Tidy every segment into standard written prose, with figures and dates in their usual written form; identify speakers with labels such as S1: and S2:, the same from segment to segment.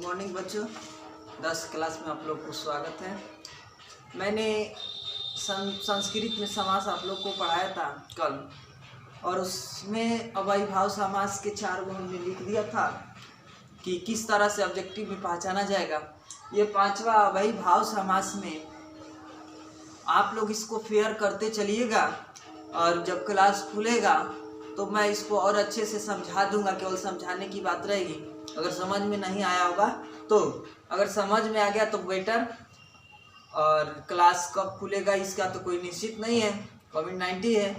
S1: Good morning बच्चों, 10 class में आप लोग को स्वागत है। मैंने संस्कृत में समास आप लोग को पढ़ाया था कल, और उसमें अव्ययी भाव समास के 4 गुण हमने लिख दिया था कि किस तरह से ऑब्जेक्टिव में पहचाना जाएगा। ये 5वां अव्ययी भाव समास में आप लोग इसको फेयर करते चलिएगा, और जब क्लास खुलेगा तो मैं इसको और अच्छे से समझा दूंगा। केवल समझाने की बात रहेगी। अगर समझ में नहीं आया होगा तो, अगर समझ में आ गया तो बेटर। और क्लास कब खुलेगा इसका तो कोई निश्चित नहीं है, कोविड-19 है।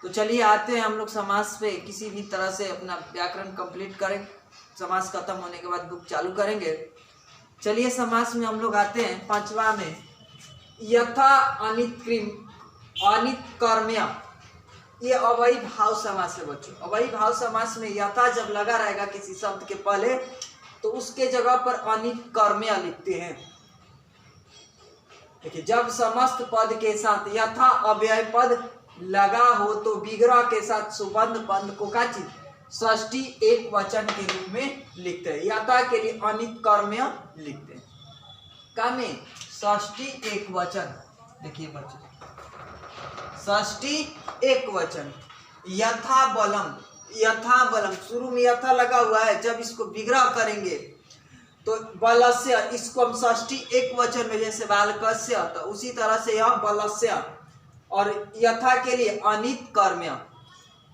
S1: तो चलिए आते हैं हम लोग समास पे। किसी भी तरह से अपना व्याकरण कंप्लीट करें, समास खत्म होने के बाद बुक चालू करेंगे। चलिए समास में हम लोग आते हैं 5वां में, यथा अनित कर्म्य। ये अव्ययी भाव समास है बच्चों। अव्ययी भाव समास में यथा जब लगा रहेगा किसी शब्द के पहले तो उसके जगह पर अनित कर्म्य लिखते हैं। देखिए, जब समस्त पद के साथ यथा अव्यय पद लगा हो तो विग्रह के साथ सुबंध पद को षष्ठी एक वचन के रूप में लिखते हैं। यथा के लिए अनित कर्म्य लिखते हैं। का में षष्ठी एक वचन। देखिए बच्चों, षष्ठी एक वचन। यथा बलम, यथा बलम शुरू में यथा लगा हुआ है। जब इसको विग्रह करेंगे तो बलस्य, इसको हम षष्ठी एक वचन में, जैसे बालकस्य, तो उसी तरह से यह बलस्य। और यथा के लिए अनित कर्म्य।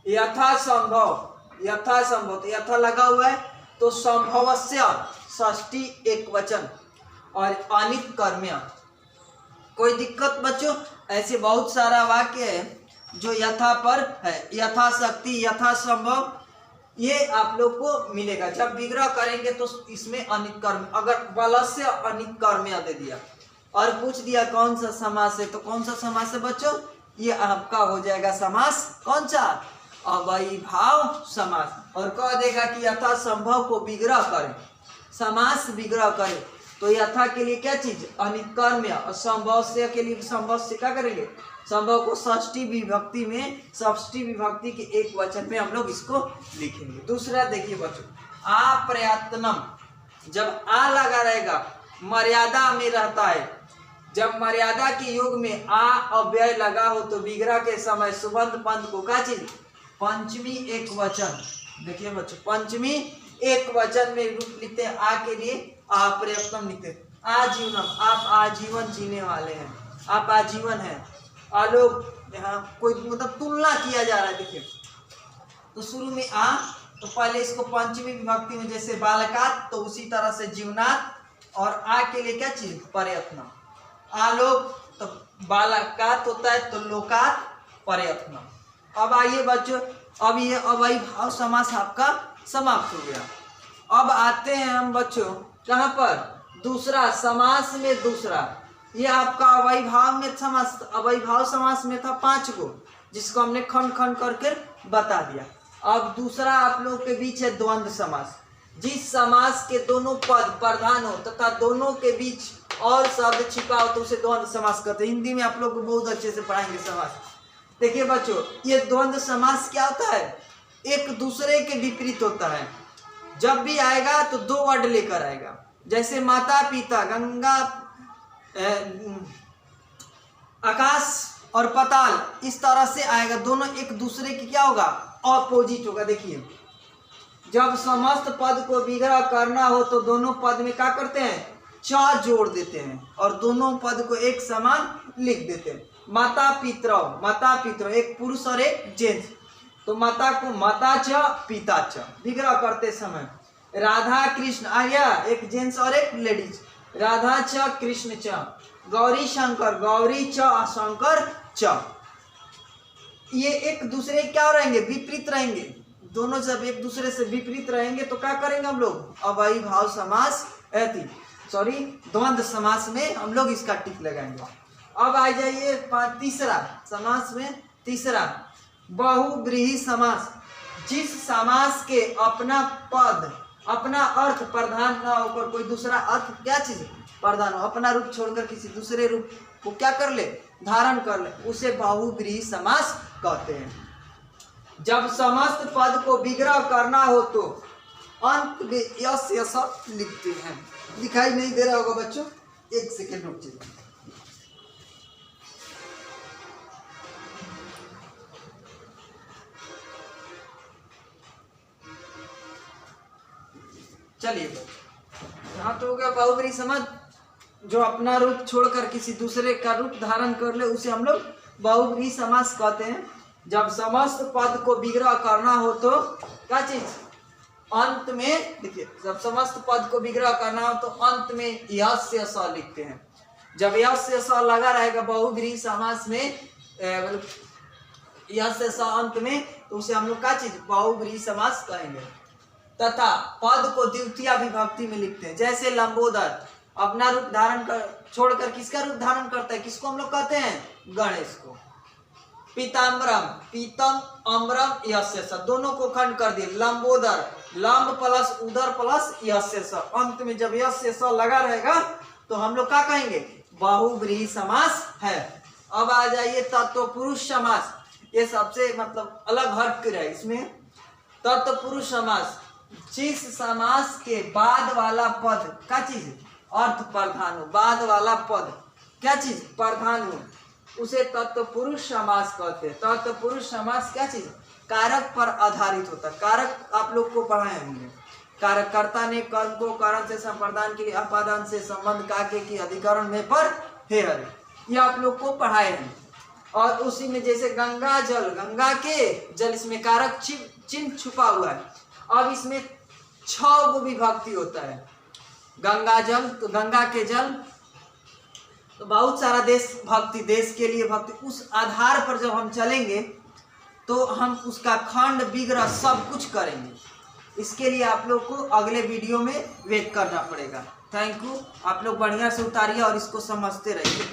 S1: यथा संभव, यथा संभव, तो यथा लगा हुआ है तो संभवस्य षष्ठी एक वचन और अनित कर्म्य। कोई दिक्कत बच्चों? ऐसे बहुत सारा वाक्य है जो यथा पर है। यथाशक्ति, यथा संभव, ये आप लोग को मिलेगा। जब विग्रह करेंगे तो इसमें अनित कर्म, अगर बलस्य अनित कर्म्य दे दिया और पूछ दिया कौन सा समास है, तो कौन सा समास है बच्चों? ये आपका हो जाएगा समास कौन सा? अव्ययी भाव समास। और कह देगा कि यथा संभव को विग्रह करें, समास विग्रह करें, तो यथा के लिए क्या चीज? अनित कर्म्य। और संभव से के लिए, संभव से क्या करेंगे? संभव को षष्ठी विभक्ति में, षष्ठी विभक्ति के एक वचन में हम लोग इसको लिखेंगे। दूसरा देखिए बच्चों, अप्रयत्नम। जब आ लगा रहेगा मर्यादा में रहता है। जब मर्यादा के योग में आ अव्यय लगा हो तो विग्रह के समय सुबंध पंथ को क्या चीज? पंचमी एक वचन। देखिए बच्चों, पंचमी एक वचन में रूप लिखते हैं। आ के लिए अप्रयत्नम लिखते हैं। आजीवनम, आप आजीवन जीने वाले हैं, आप आजीवन हैं। आलोक, यहाँ कोई मतलब तुलना किया जा रहा है। देखिए, तो शुरू में आ, तो पहले इसको पंचमी विभक्ति में, जैसे बालकात, तो उसी तरह से जीवनात। और आ के लिए क्या चीज? प्रयत्न। आलोक, तो बालकात होता है तो लोकात, प्रयत्न। अब आइए बच्चों, अब ये अव्ययी भाव समास आपका समाप्त हो गया। अब आते हैं हम बच्चों कहाँ पर? दूसरा समास में। दूसरा ये आपका अव्ययी भाव में समास, अव्ययी भाव समास में था 5 को, जिसको हमने खंड खंड करके बता दिया। अब दूसरा आप लोग के बीच है द्वंद्व समास। जिस समास के दोनों पद प्रधान हो तथा दोनों के बीच और शब्द छिपा हो तो उसे द्वंद्व समास कहते हैं। हिंदी में आप लोग को बहुत अच्छे से पढ़ाएंगे समास। देखिए बच्चों, ये द्वंद्व समास क्या होता है? एक दूसरे के विपरीत होता है। जब भी आएगा तो 2 वर्ड लेकर आएगा। जैसे माता पिता, गंगा, आकाश और पाताल, इस तरह से आएगा। दोनों एक दूसरे की क्या होगा? ऑपोजिट होगा। देखिए, जब समस्त पद को विग्रह करना हो तो दोनों पद में क्या करते हैं? च जोड़ देते हैं और दोनों पद को एक समान लिख देते हैं। माता पितरौ, माता पितरौ, एक पुरुष और एक जेंट्स, तो माता को माता च पिता च विग्रह करते समय। राधा कृष्ण आ गया, एक जेंट्स और एक लेडीज, राधा च कृष्ण च। गौरी शंकर, गौरी च शंकर च। ये एक दूसरे क्या रहेंगे? विपरीत रहेंगे। दोनों जब एक दूसरे से विपरीत रहेंगे तो क्या करेंगे हम लोग? अव्ययी भाव समास, द्वंद्व समास में हम लोग इसका टिक लगाएंगे। अब आ जाइए तीसरा समास में। तीसरा बहुव्रीहि समास। जिस समास के अपना पद, अपना अर्थ प्रधान न होकर कोई दूसरा अर्थ क्या चीज प्रधान हो, अपना रूप छोड़कर किसी दूसरे रूप को क्या कर ले? धारण कर ले, उसे बहुव्रीहि समास कहते हैं। जब समस्त पद को विग्रह करना हो तो अंत में यस यस लिखते हैं। दिखाई नहीं दे रहा होगा बच्चों, एक सेकेंड रुक जाइए। चलिए यहाँ तो हो गया बहुब्रीहि समास। जो अपना रूप छोड़कर किसी दूसरे का रूप धारण कर ले उसे हम लोग बहुब्रीहि समास कहते हैं। जब समस्त पद को विग्रह करना हो तो क्या चीज अंत में, देखिए जब समस्त पद को विग्रह करना हो तो अंत में यस्य स लिखते हैं। जब यस्य स लगा रहेगा बहुब्रीहि समास में, यस्य स अंत में, तो उसे हम लोग क्या चीज बहुब्रीहि समास कहेंगे। तथा पद को द्वितीय विभक्ति में लिखते हैं। जैसे लंबोदर अपना रूप धारण कर छोड़कर किसका रूप धारण करता है, किसको हम लोग कहते हैं, गणेश को। पीताम्बरम, पीतम अम्बरम यस्य स, दोनों को खंड कर दिए। लंबोदर, लंब प्लस उदर प्लस यस्य स, अंत में जब यस्य स लगा रहेगा तो हम लोग क्या कहेंगे, बहुब्रीहि समास है। अब आ जाइए तत्पुरुष समास। ये सबसे मतलब अलग हट रहा है इसमें। तत्पुरुष समास, जिस समास के बाद वाला पद क्या चीज अर्थ प्रधान हो, बाद वाला पद क्या चीज प्रधान हो, उसे तत्पुरुष समास कहते हैं। तत्पुरुष समास क्या चीज कारक पर आधारित होता है। कारक आप लोग को पढ़ाए होंगे। कारक कर्ता ने कर्म को कारण से संप्रदान के लिए अपादान से संबंध काके की अधिकरण में पर हे हरे, ये आप लोग को पढ़ाए हैं। और उसी में जैसे गंगा जल, गंगा के जल, इसमें कारक चिन्ह छुपा हुआ है। अब इसमें 6 विभक्ति होता है। गंगा जल, तो गंगा के जल, तो बहुत सारा देश भक्ति, देश के लिए भक्ति, उस आधार पर जब हम चलेंगे तो हम उसका खंड विग्रह सब कुछ करेंगे। इसके लिए आप लोग को अगले वीडियो में वेट करना पड़ेगा। Thank you. आप लोग बढ़िया से उतारिए और इसको समझते रहिए।